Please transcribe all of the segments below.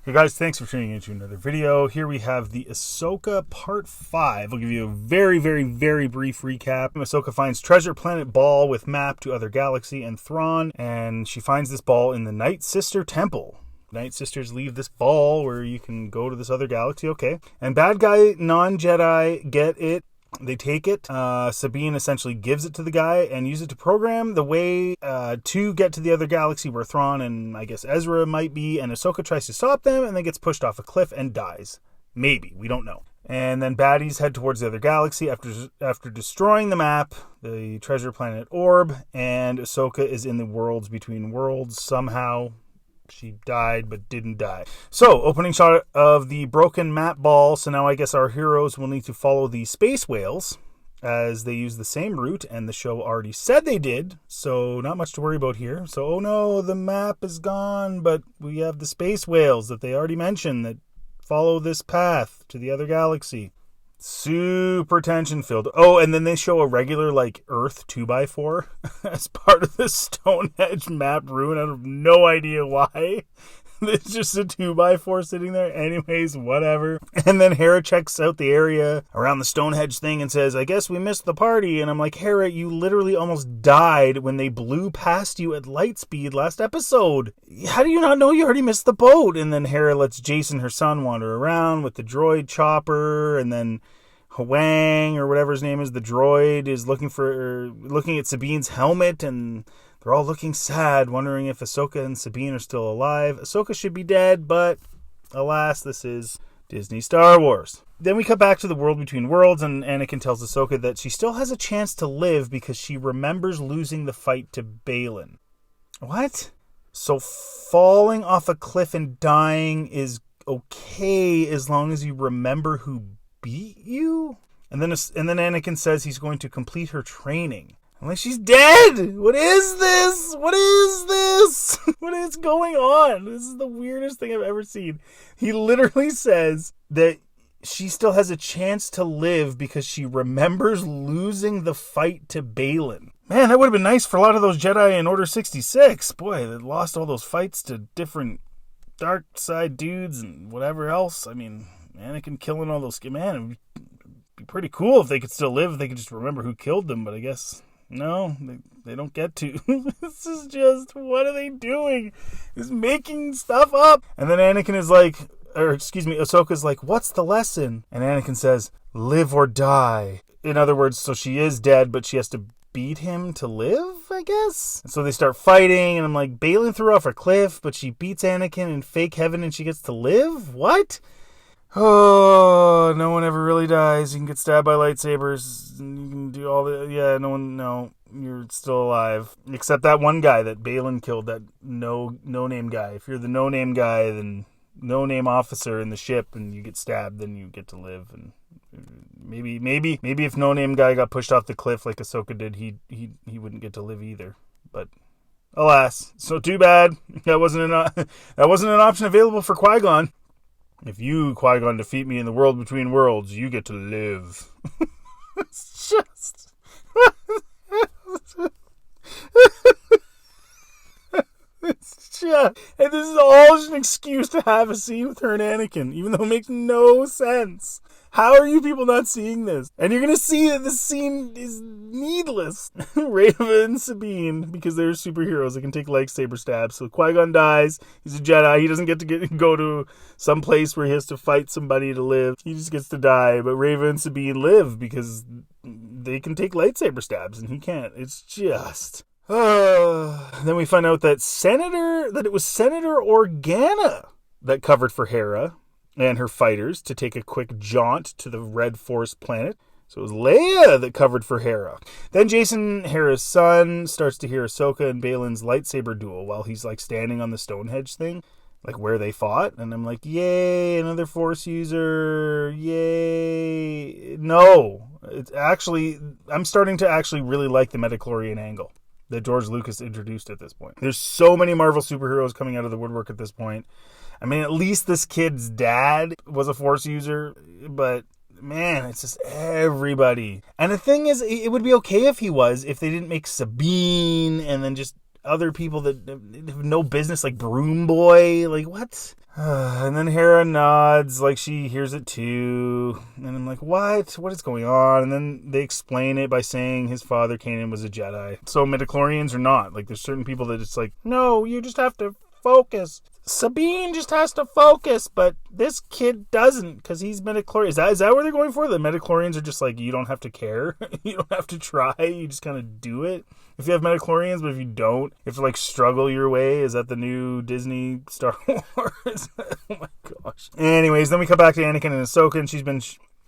Hey guys, thanks for tuning into another video. Here we have the AHSOKA Part 5. I'll give you a very brief recap. AHSOKA finds treasure planet ball with map to other galaxy and Thrawn, and she finds this ball in the Night Sister Temple. Night Sisters leave this ball where you can go to this other galaxy, okay. And bad guy, non-Jedi, get it. They take it. Sabine essentially gives it to the guy and use it to program the way to get to the other galaxy where Thrawn and I guess Ezra might be. And AHSOKA tries to stop them and then gets pushed off a cliff and dies. Maybe. We don't know. And then baddies head towards the other galaxy after destroying the map, the treasure planet orb. And AHSOKA is in the worlds between worlds somehow. She died, but didn't die. So, opening shot of the broken map ball. So now I guess our heroes will need to follow the space whales as they use the same route, and the show already said they did. So, not much to worry about here. So, oh no, the map is gone, but we have the space whales that they already mentioned that follow this path to the other galaxy. Super tension-filled. Oh, and then they show a regular, Earth 2x4 as part of the Stonehenge map ruin. I have no idea why. There's just a 2x4 sitting there. Anyways, whatever. And then Hera checks out the area around the Stonehenge thing and says, I guess we missed the party. And I'm like, Hera, you literally almost died when they blew past you at light speed last episode. How do you not know you already missed the boat? And then Hera lets Jason, her son, wander around with the droid Chopper. And then Huang, or whatever his name is, the droid, is looking at Sabine's helmet, and they're all looking sad, wondering if AHSOKA and Sabine are still alive. AHSOKA should be dead, but alas, this is Disney Star Wars. Then we cut back to the world between worlds, and Anakin tells AHSOKA that she still has a chance to live because she remembers losing the fight to Balin. What? So falling off a cliff and dying is okay as long as you remember who beat you? And then Anakin says he's going to complete her training. I'm like, she's dead! What is this? What is this? What is going on? This is the weirdest thing I've ever seen. He literally says that she still has a chance to live because she remembers losing the fight to Balin. Man, that would have been nice for a lot of those Jedi in Order 66. Boy, they lost all those fights to different dark side dudes and whatever else. I mean, Anakin killing all those... Man, it would be pretty cool if they could still live. If they could just remember who killed them, but I guess... No, they don't get to. This is just, what are they doing? Is making stuff up. And then Anakin is AHSOKA's like, what's the lesson? And Anakin says, live or die. In other words, so she is dead, but she has to beat him to live, I guess? And so they start fighting, and I'm like, Balin threw off a cliff, but she beats Anakin in fake heaven and she gets to live? What? Oh, no one ever really dies. You can get stabbed by lightsabers. And you can do all the... Yeah, no, you're still alive. Except that one guy that Balin killed, that no-name guy. If you're the no-name guy, then no-name officer in the ship, and you get stabbed, then you get to live. And maybe if no-name guy got pushed off the cliff like AHSOKA did, he wouldn't get to live either. But alas, so too bad. That wasn't an option available for Qui-Gon. If you, Qui-Gon, defeat me in the world between worlds, you get to live. It's just... It's just... And this is all just an excuse to have a scene with her and Anakin, even though it makes no sense. How are you people not seeing this? And you're going to see that this scene is needless. Reva and Sabine, because they're superheroes, they can take lightsaber stabs. So Qui-Gon dies. He's a Jedi. He doesn't get to go to some place where he has to fight somebody to live. He just gets to die. But Reva and Sabine live because they can take lightsaber stabs and he can't. It's just... Then we find out that it was Senator Organa that covered for Hera and her fighters to take a quick jaunt to the Red Forest planet. So it was Leia that covered for Hera. Then Jason, Hera's son, starts to hear AHSOKA and Balin's lightsaber duel while he's standing on the Stonehenge thing, where they fought. And I'm like, yay, another Force user, yay. No, it's actually, I'm starting to actually really like the midichlorian angle that George Lucas introduced at this point. There's so many Marvel superheroes coming out of the woodwork at this point. I mean, at least this kid's dad was a Force user, but man, it's just everybody. And the thing is, it would be okay if he was, if they didn't make Sabine and then just other people that have no business, like Broom Boy. Like, what? And then Hera nods like she hears it too. And I'm like, what? What is going on? And then they explain it by saying his father, Kanan, was a Jedi. So midichlorians are not. Like, there's certain people that it's like, no, you just have to focus. Sabine just has to focus, but this kid doesn't because he's midichlorian. Is that what they're going for? The midichlorians are just like, you don't have to care. You don't have to try. You just kind of do it. If you have midichlorians, but if you don't, you have to like struggle your way. Is that the new Disney Star Wars? Oh my gosh. Anyways, then we come back to Anakin and Ahsoka, and she's been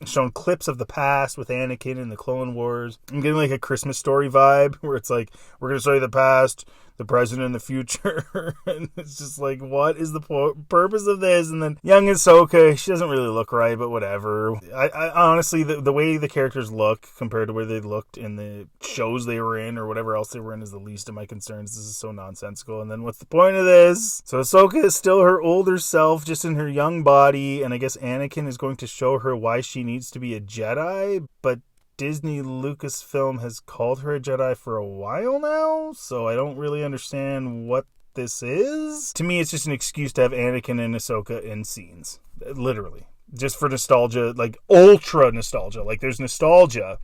shown clips of the past with Anakin in the Clone Wars. I'm getting like a Christmas Story vibe where it's like, we're going to show you the past, the present, and the future. And it's just like, what is the purpose of this? And then young Ahsoka, she doesn't really look right, but whatever. I honestly, the way the characters look compared to where they looked in the shows they were in or whatever else they were in is the least of my concerns. This is so nonsensical. And then what's the point of this? So Ahsoka is still her older self, just in her young body, and I guess Anakin is going to show her why she needs to be a Jedi, but Disney Lucasfilm has called her a Jedi for a while now, so I don't really understand what this is. To me, it's just an excuse to have Anakin and Ahsoka in scenes. Literally. Just for nostalgia, like ultra nostalgia. Like there's nostalgia,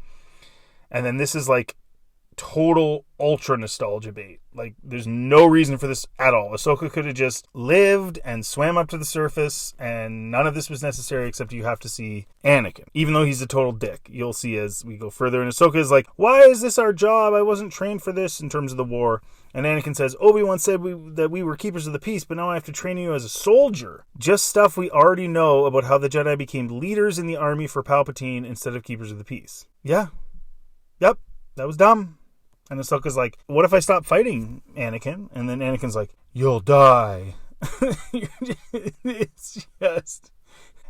and then this is like total ultra nostalgia bait. Like there's no reason for this at all. Ahsoka could have just lived and swam up to the surface, and none of this was necessary except you have to see Anakin. Even though he's a total dick, you'll see as we go further. And Ahsoka is like, why is this our job? I wasn't trained for this in terms of the war. And Anakin says, Obi-Wan said that we were keepers of the peace, but now I have to train you as a soldier. Just stuff we already know about how the Jedi became leaders in the army for Palpatine instead of keepers of the peace. Yeah. Yep. That was dumb. And Ahsoka's like, what if I stop fighting Anakin? And then Anakin's like, you'll die. It's just...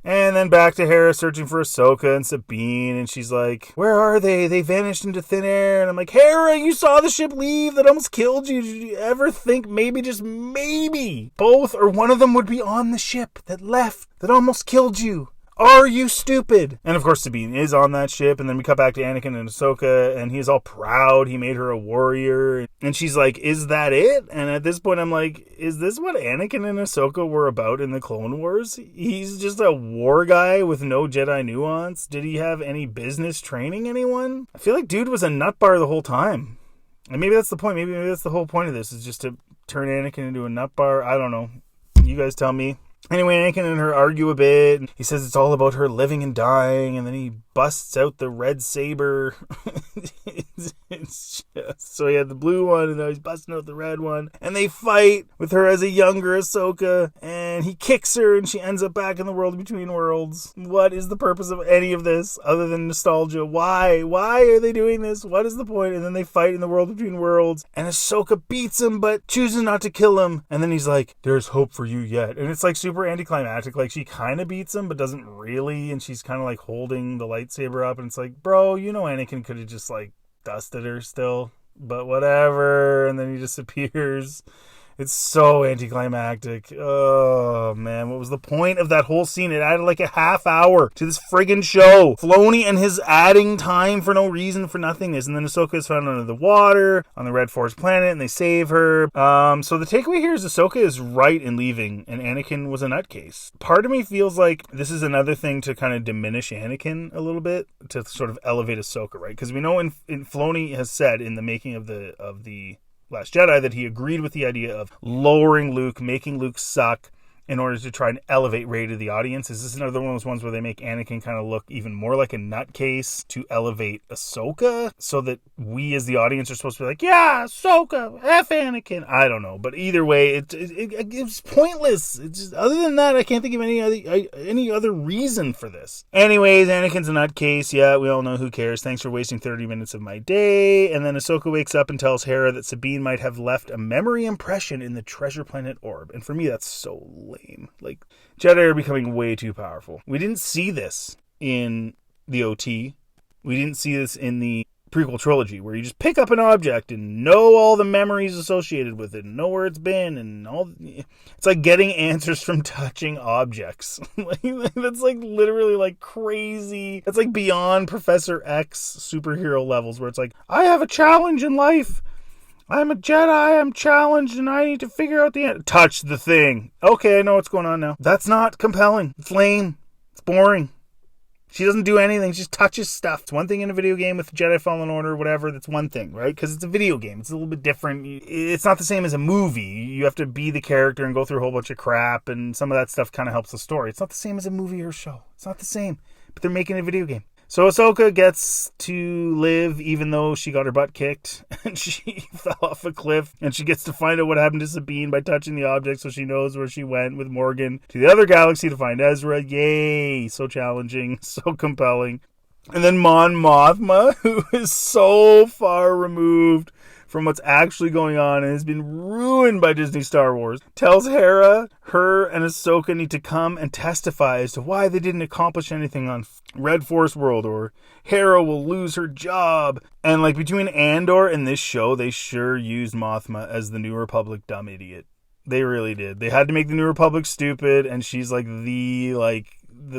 And then back to Hera searching for Ahsoka and Sabine, and she's like, where are they? They vanished into thin air. And I'm like, Hera, you saw the ship leave that almost killed you. Did you ever think maybe, just maybe, both or one of them would be on the ship that left, that almost killed you? Are you stupid? And of course Sabine is on that ship, and then we cut back to Anakin and Ahsoka, and he's all proud he made her a warrior, and she's like, is that it? And at this point I'm like, is this what Anakin and Ahsoka were about in the Clone Wars? He's just a war guy with no Jedi nuance. Did he have any business training anyone? I feel like dude was a nutbar the whole time. And maybe that's the point. Maybe that's the whole point of this, is just to turn Anakin into a nutbar. I don't know. You guys tell me. Anyway, Anakin and her argue a bit. He says it's all about her living and dying, and then he busts out the red saber. It's just... So he had the blue one, and now he's busting out the red one. And they fight with her as a younger Ahsoka, and he kicks her, and she ends up back in the world between worlds. What is the purpose of any of this, other than nostalgia? Why? Why are they doing this? What is the point? And then they fight in the world between worlds, and Ahsoka beats him, but chooses not to kill him. And then he's like, there's hope for you yet. And it's like super anticlimactic. Like, she kind of beats him, but doesn't really, and she's kind of like holding the lightsaber up, and it's like, bro, you know Anakin could have just like dusted her still, but whatever. And then he disappears. It's so anticlimactic. Oh, man. What was the point of that whole scene? It added like a half hour to this friggin' show. Filoni and his adding time for no reason, for nothingness. And then Ahsoka is found under the water on the Red Forest planet, and they save her. So the takeaway here is Ahsoka is right in leaving, and Anakin was a nutcase. Part of me feels like this is another thing to kind of diminish Anakin a little bit, to sort of elevate Ahsoka, right? Because we know in Filoni has said in the making of the Last Jedi that he agreed with the idea of lowering Luke, making Luke suck, in order to try and elevate Rey to the audience. Is this another one of those ones where they make Anakin kind of look even more like a nutcase to elevate Ahsoka, so that we as the audience are supposed to be like, yeah, Ahsoka, F Anakin? I don't know, but either way, it's pointless. It's just, other than that, I can't think of any other reason for this. Anyways, Anakin's a nutcase. Yeah, we all know, who cares. Thanks for wasting 30 minutes of my day. And then Ahsoka wakes up and tells Hera that Sabine might have left a memory impression in the treasure planet orb. And for me, that's so lame. Like, Jedi are becoming way too powerful. We didn't see this in the OT. We didn't see this in the prequel trilogy, where you just pick up an object and know all the memories associated with it, and know where it's been, and all. It's like getting answers from touching objects. That's like literally like crazy. That's like beyond Professor X superhero levels, where it's like, I have a challenge in life. I'm a Jedi, I'm challenged, and I need to figure out the end. Touch the thing. Okay, I know what's going on now. That's not compelling. It's lame. It's boring. She doesn't do anything. She just touches stuff. It's one thing in a video game with Jedi Fallen Order or whatever. That's one thing, right? Because it's a video game. It's a little bit different. It's not the same as a movie. You have to be the character and go through a whole bunch of crap, and some of that stuff kind of helps the story. It's not the same as a movie or a show. It's not the same. But they're making a video game. So AHSOKA gets to live even though she got her butt kicked and she fell off a cliff, and she gets to find out what happened to Sabine by touching the object, so she knows where she went with Morgan to the other galaxy to find Ezra. Yay! So challenging, so compelling. And then Mon Mothma, who is so far removed from what's actually going on and has been ruined by Disney Star Wars, tells Hera her and Ahsoka need to come and testify as to why they didn't accomplish anything on Red Force World, or Hera will lose her job. And like between Andor and this show, they sure used Mothma as the New Republic dumb idiot. They really did. They had to make the New Republic stupid, and she's like the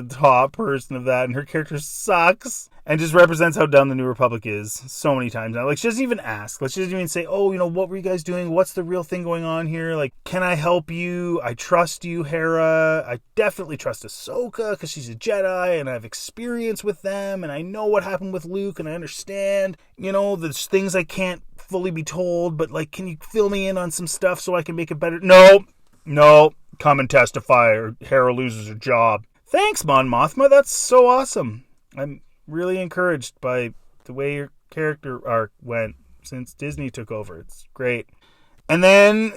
top person of that, and her character sucks and just represents how dumb the New Republic is so many times now. Like, she doesn't even ask. Like, she doesn't even say, oh, what were you guys doing? What's the real thing going on here? Like, can I help you? I trust you, Hera. I definitely trust Ahsoka because she's a Jedi and I have experience with them and I know what happened with Luke and I understand, there's things I can't fully be told, but like, can you fill me in on some stuff so I can make it better? No, come and testify or Hera loses her job. Thanks, Mon Mothma. That's so awesome. I'm really encouraged by the way your character arc went since Disney took over. It's great. And then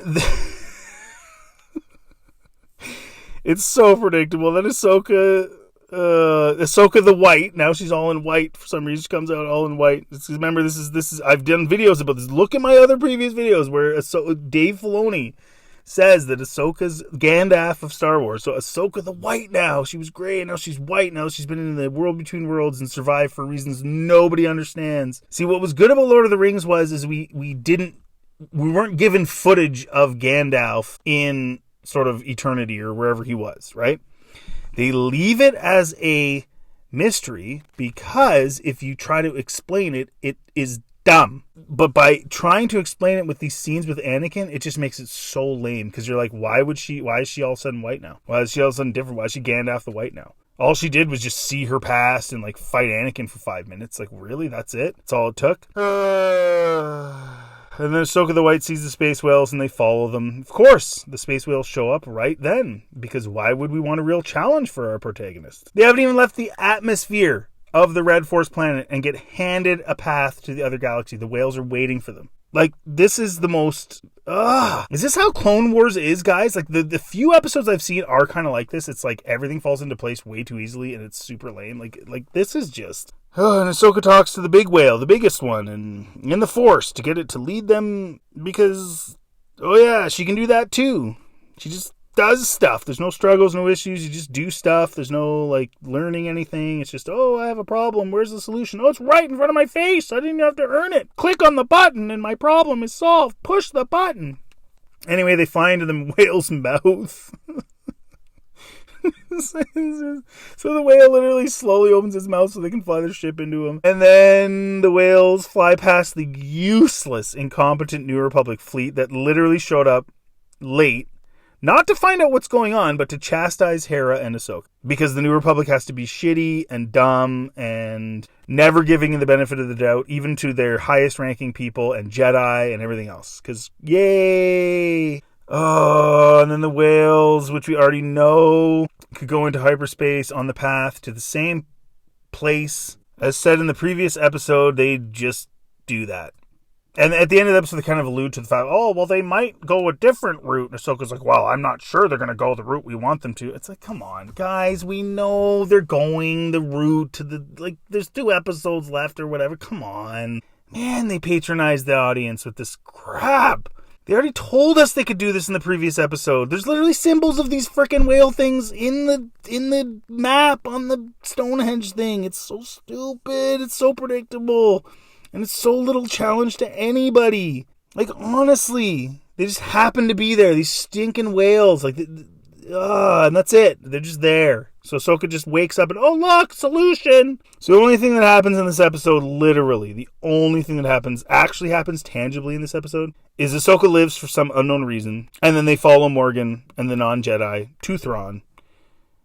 it's so predictable. Then Ahsoka the White. Now she's all in white for some reason. She comes out all in white. Remember, this is. I've done videos about this. Look at my other previous videos where Dave Filoni says that Ahsoka's Gandalf of Star Wars. So Ahsoka the White now. She was gray and now she's white. Now she's been in the world between worlds and survived for reasons nobody understands. See, what was good about Lord of the Rings is we weren't given footage of Gandalf in sort of eternity or wherever he was, right? They leave it as a mystery because if you try to explain it, it is dumb. But by trying to explain it with these scenes with Anakin, it just makes it so lame because you're like, why is she all of a sudden white now? Why is she all of a sudden different? Why is she Gandalf the White now? All she did was just see her past and like fight Anakin for 5 minutes. Like, really? That's it? That's all it took? And then Ahsoka the White sees the space whales and they follow them. Of course, the space whales show up right then because why would we want a real challenge for our protagonist? They haven't even left the atmosphere of the Red Force planet and get handed a path to the other galaxy. The whales are waiting for them. Like, this is the most... Is this how Clone Wars is, guys? Like, the few episodes I've seen are kind of like this. It's like everything falls into place way too easily and it's super lame. Like this is just... and Ahsoka talks to the big whale, the biggest one, and in the Force to get it to lead them because... Oh yeah, she can do that too. She just does stuff. There's no struggles, no issues. You just do stuff. There's no, like, learning anything. It's just, oh, I have a problem. Where's the solution? Oh, it's right in front of my face. I didn't even have to earn it. Click on the button and my problem is solved. Push the button. Anyway, they find the whale's mouth. So the whale literally slowly opens its mouth so they can fly their ship into him. And then the whales fly past the useless, incompetent New Republic fleet that literally showed up late. Not to find out what's going on, but to chastise Hera and Ahsoka. Because the New Republic has to be shitty and dumb and never giving the benefit of the doubt, even to their highest ranking people and Jedi and everything else. Because, yay! Oh, and then the whales, which we already know, could go into hyperspace on the path to the same place. As said in the previous episode, they just do that. And at the end of the episode, they kind of allude to the fact, oh, well, they might go a different route. And Ahsoka's like, well, I'm not sure they're going to go the route we want them to. It's like, come on, guys. We know they're going the route to the, like, there's 2 episodes left or whatever. Come on. Man, they patronized the audience with this crap. They already told us they could do this in the previous episode. There's literally symbols of these frickin' whale things in the map on the Stonehenge thing. It's so stupid. It's so predictable. And it's so little challenge to anybody. Like, honestly, they just happen to be there. These stinking whales. Like, and that's it. They're just there. So Ahsoka just wakes up and, oh, look, solution. So the only thing that happens in this episode, literally, the only thing that actually happens tangibly in this episode, is Ahsoka lives for some unknown reason, and then they follow Morgan and the non-Jedi to Thrawn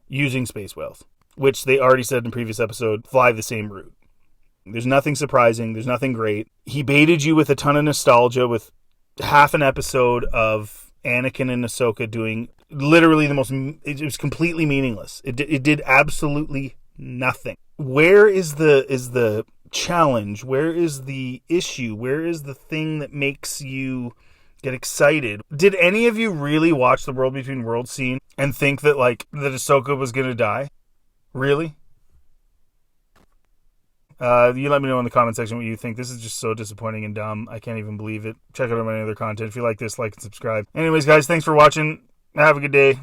using space whales, which they already said in the previous episode, fly the same route. There's nothing surprising. There's nothing great. He baited you with a ton of nostalgia with half an episode of Anakin and Ahsoka doing literally it was completely meaningless. It did absolutely nothing. Where is the challenge? Where is the issue? Where is the thing that makes you get excited? Did any of you really watch the World Between Worlds scene and think that that Ahsoka was going to die? Really? You let me know in the comment section what you think. This is just so disappointing and dumb. I can't even believe it. Check out my other content. If you like this, like and subscribe. Anyways, guys, thanks for watching. Have a good day.